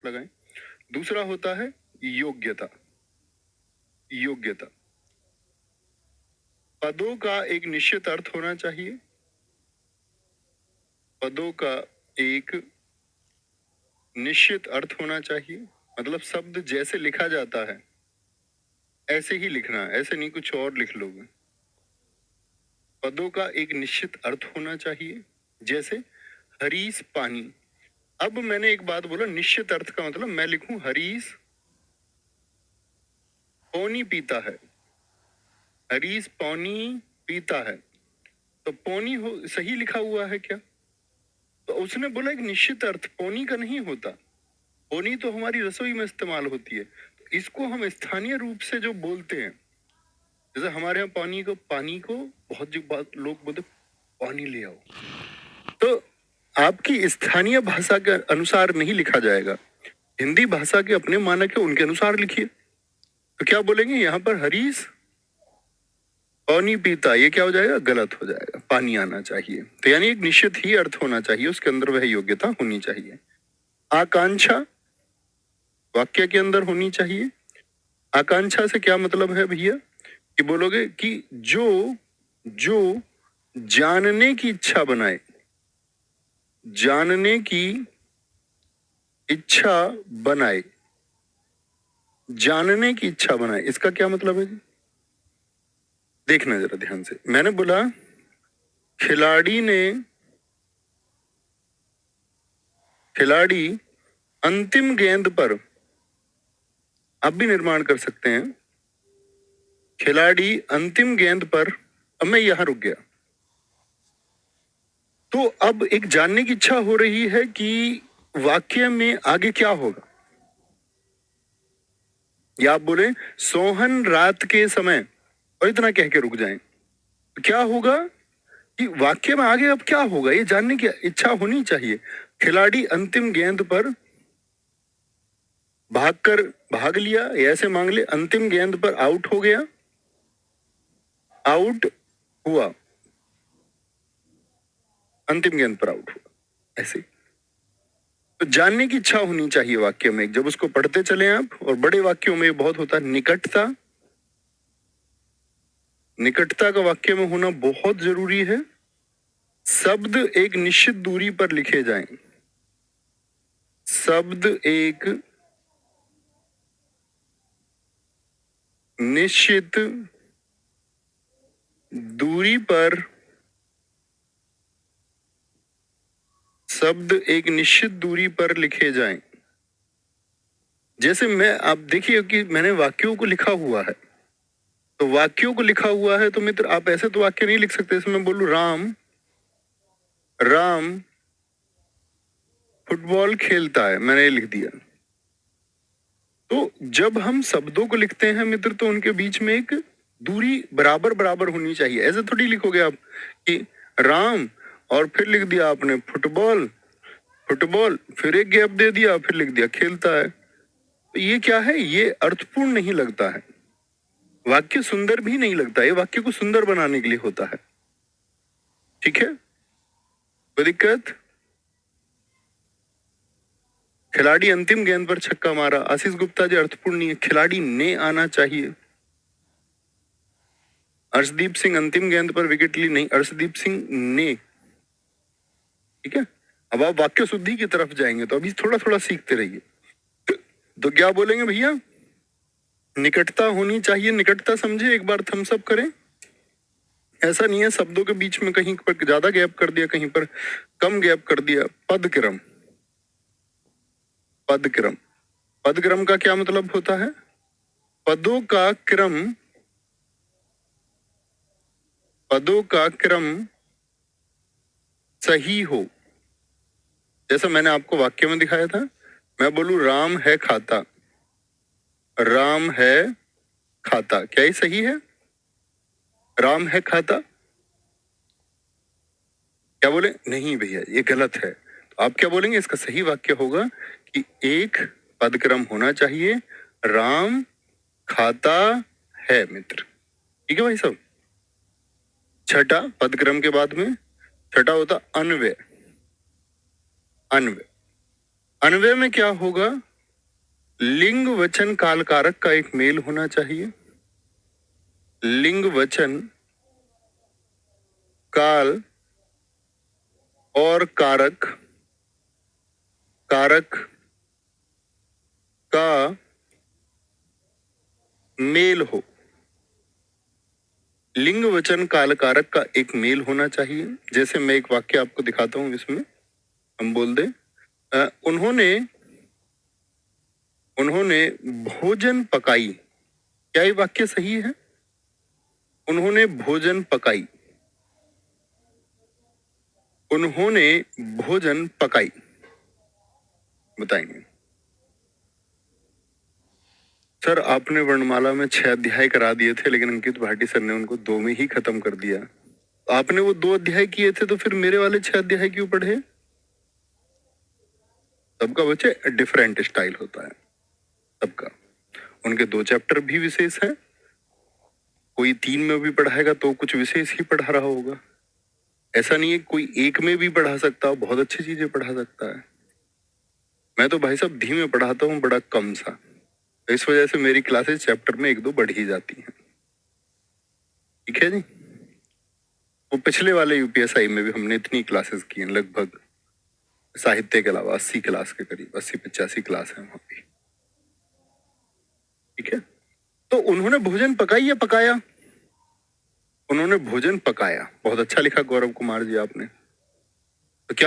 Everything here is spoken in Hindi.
लगाएं। दूसरा होता है योग्यता। योग्यता पदों का एक निश्चित अर्थ होना चाहिए। पदों का एक निश्चित अर्थ होना चाहिए, मतलब शब्द जैसे लिखा जाता है ऐसे ही लिखना, ऐसे नहीं कुछ और लिख लोगे। पदों का एक निश्चित अर्थ होना चाहिए, जैसे हरीश पानी। अब मैंने एक बात बोला, निश्चित अर्थ का मतलब मैं लिखूं हरीश पौनी पीता है। हरीश पौनी पीता है, तो पौनी हो सही लिखा हुआ है क्या? तो उसने बोला एक निश्चित अर्थ पौनी का नहीं होता। पौनी तो हमारी रसोई में इस्तेमाल होती है, तो इसको हम स्थानीय रूप से जो बोलते हैं, जैसे हमारे यहाँ पानी को बहुत जो बात लोग बोलते पानी ले आओ, तो आपकी स्थानीय भाषा के अनुसार नहीं लिखा जाएगा। हिंदी भाषा के अपने मानक है, उनके अनुसार लिखिए। तो क्या बोलेंगे यहाँ पर हरीश पानी पीता, ये क्या हो जाएगा? गलत हो जाएगा, पानी आना चाहिए। तो यानी एक निश्चित ही अर्थ होना चाहिए, उसके अंदर वह योग्यता होनी चाहिए। आकांक्षा वाक्य के अंदर होनी चाहिए। आकांक्षा से क्या मतलब है भैया? कि बोलोगे कि जो जो जानने की इच्छा बनाए, जानने की इच्छा बनाए, जानने की इच्छा बनाए, इसका क्या मतलब है जी? देखना जरा ध्यान से। मैंने बोला खिलाड़ी अंतिम गेंद पर, आप भी निर्माण कर सकते हैं। खिलाड़ी अंतिम गेंद पर, अब मैं यहां रुक गया। तो अब एक जानने की इच्छा हो रही है कि वाक्य में आगे क्या होगा। या आप बोले सोहन रात के समय, और इतना कह के रुक जाएं। तो क्या होगा कि वाक्य में आगे अब क्या होगा, ये जानने की इच्छा होनी चाहिए। खिलाड़ी अंतिम गेंद पर भाग लिया, ऐसे मांग ले, अंतिम गेंद पर आउट हो गया, आउट हुआ, अंतिम गेंद पर आउट हुआ, ऐसे। तो जानने की इच्छा होनी चाहिए वाक्य में, जब उसको पढ़ते चले आप। और बड़े वाक्यों में बहुत होता है निकटता। निकटता का वाक्य में होना बहुत जरूरी है। शब्द एक निश्चित दूरी पर लिखे जाएं। शब्द एक निश्चित दूरी पर, शब्द एक निश्चित दूरी पर लिखे जाएं। जैसे आप देखिए कि मैंने वाक्यों को लिखा हुआ है, तो वाक्यों को लिखा हुआ है तो मित्र आप ऐसे तो वाक्य नहीं लिख सकते। इसमें मैं बोलूं राम फुटबॉल खेलता है, मैंने ये लिख दिया। तो जब हम शब्दों को लिखते हैं मित्र, तो उनके बीच में एक दूरी बराबर बराबर होनी चाहिए। ऐसे थोड़ी लिखोगे आप कि राम और फिर लिख दिया आपने फुटबॉल, फिर एक गैप दे दिया, फिर लिख दिया खेलता है। तो ये क्या है? ये अर्थपूर्ण नहीं लगता है, वाक्य सुंदर भी नहीं लगता। ये वाक्य को सुंदर बनाने के लिए होता है। ठीक है, कोई दिक्कत? खिलाड़ी अंतिम गेंद पर छक्का मारा, आशीष गुप्ता जी अर्थपूर्ण नहीं है, खिलाड़ी ने आना चाहिए। अर्शदीप सिंह अंतिम गेंद पर विकेट ली, नहीं, अर्शदीप सिंह ने। ठीक है, अब आप वाक्य शुद्धि की तरफ जाएंगे, तो अभी थोड़ा थोड़ा सीखते रहिए। तो क्या बोलेंगे भैया? निकटता होनी चाहिए। निकटता समझे, एक बार थम्स अप करें। ऐसा नहीं है शब्दों के बीच में कहीं पर ज्यादा गैप कर दिया, कहीं पर कम गैप कर दिया। पदक्रम, पदक्रम, पदक्रम का क्या मतलब होता है? पदों का क्रम, पदों का क्रम सही हो। जैसा मैंने आपको वाक्य में दिखाया था, मैं बोलूं राम है खाता, राम है खाता, क्या ये सही है? राम है खाता? क्या बोले? नहीं भैया ये गलत है। तो आप क्या बोलेंगे? इसका सही वाक्य होगा कि एक पदक्रम होना चाहिए, राम खाता है मित्र। ठीक है भाई साहब। छठा, पदक्रम के बाद में छठा होता अन्वय। अन्वय, अन्वय में क्या होगा? लिंग वचन काल कारक का एक मेल होना चाहिए। लिंग वचन काल और कारक कारक का मेल हो। लिंग वचन काल कारक का एक मेल होना चाहिए। जैसे मैं एक वाक्य आपको दिखाता हूं, इसमें हम बोल दें उन्होंने भोजन पकाई। क्या ये वाक्य सही है? उन्होंने भोजन पकाई। उन्होंने भोजन पकाई, बताएंगे। सर आपने वर्णमाला में 6 अध्याय करा दिए थे, लेकिन अंकित भाटी सर ने उनको 2 में ही खत्म कर दिया। आपने वो 2 अध्याय किए थे, तो फिर मेरे वाले 6 अध्याय क्यों पढ़े? सबका बच्चे डिफरेंट स्टाइल होता है सबका। उनके 2 चैप्टर भी विशेष हैं। कोई 3 में भी पढ़ाएगा तो कुछ विशेष ही पढ़ा रहा होगा। ऐसा नहीं है कोई 1 में भी पढ़ा सकता, बहुत अच्छी चीजें पढ़ा सकता है। मैं तो भाई साहब धीमे पढ़ाता हूँ, बड़ा कम सा। इस वजह से मेरी क्लासेस चैप्टर में 1-2 बढ़ ही जाती हैं। ठीक है जी। वो पिछले वाले यूपीएसआई में भी हमने इतनी क्लासेस की हैं, लगभग साहित्य के अलावा 80 क्लास के करीब, 80-85 क्लास है वहां पे। ठीक है। तो उन्होंने भोजन पकाई या पकाया? उन्होंने भोजन पकाया। बहुत अच्छा लिखा गौरव कुमार जी आपने।